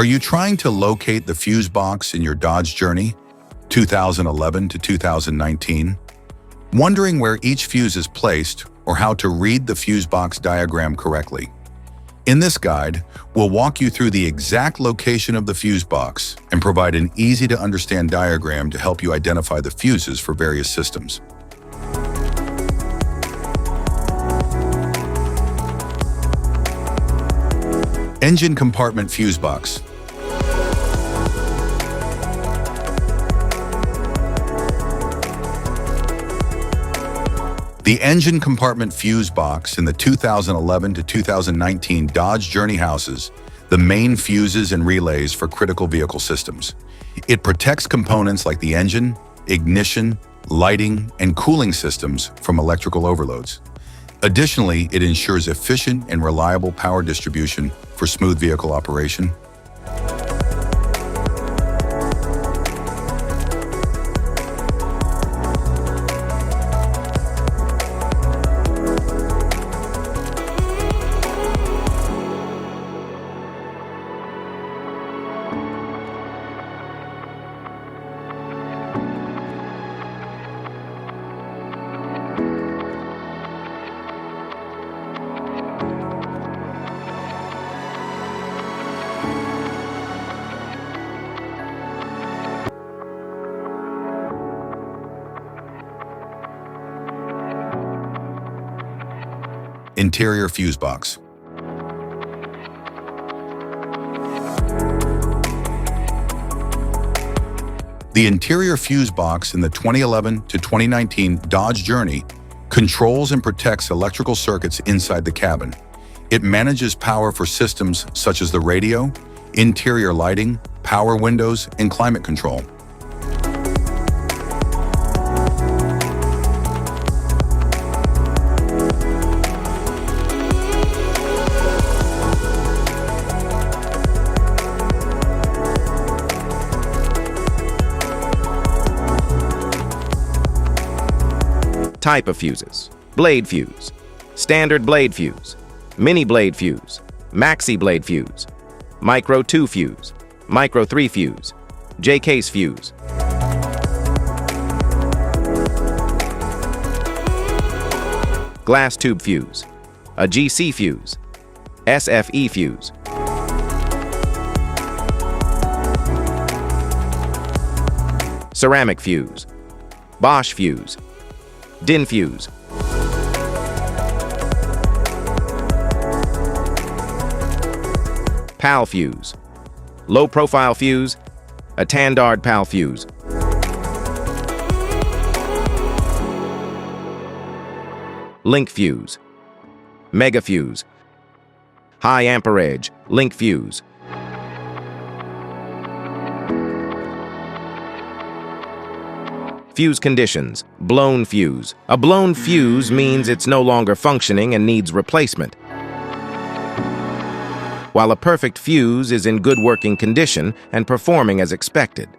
Are you trying to locate the fuse box in your Dodge Journey, 2011 to 2019? Wondering where each fuse is placed or how to read the fuse box diagram correctly? In this guide, we'll walk you through the exact location of the fuse box and provide an easy-to-understand diagram to help you identify the fuses for various systems. Engine compartment fuse box. The engine compartment fuse box in the 2011 to 2019 Dodge Journey houses the main fuses and relays for critical vehicle systems. It protects components like the engine, ignition, lighting, and cooling systems from electrical overloads. Additionally, it ensures efficient and reliable power distribution for smooth vehicle operation. Interior fuse box. The interior fuse box in the 2011 to 2019 Dodge Journey controls and protects electrical circuits inside the cabin. It manages power for systems such as the radio, interior lighting, power windows, and climate control. Type of fuses: blade fuse, standard blade fuse, mini blade fuse, maxi blade fuse, micro 2 fuse, micro 3 fuse, J-case fuse. Glass tube fuse, a GC fuse, SFE fuse. Ceramic fuse, Bosch fuse, DIN fuse. PAL fuse, low profile fuse, a Tandard PAL fuse. Link fuse, mega fuse, high amperage link fuse. Fuse conditions: blown fuse. A blown fuse means it's no longer functioning and needs replacement, while a perfect fuse is in good working condition and performing as expected.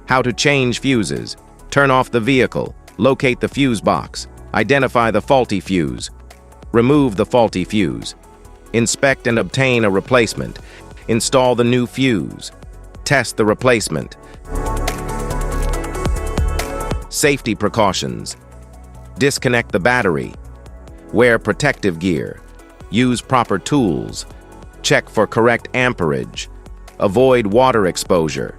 How to change fuses: turn off the vehicle, locate the fuse box, identify the faulty fuse, remove the faulty fuse, inspect and obtain a replacement, install the new fuse, test the replacement. Safety precautions: disconnect the battery, wear protective gear, use proper tools, check for correct amperage, avoid water exposure.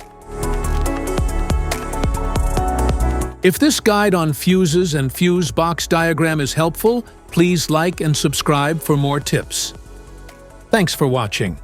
If this guide on fuses and fuse box diagram is helpful, please like and subscribe for more tips. Thanks for watching.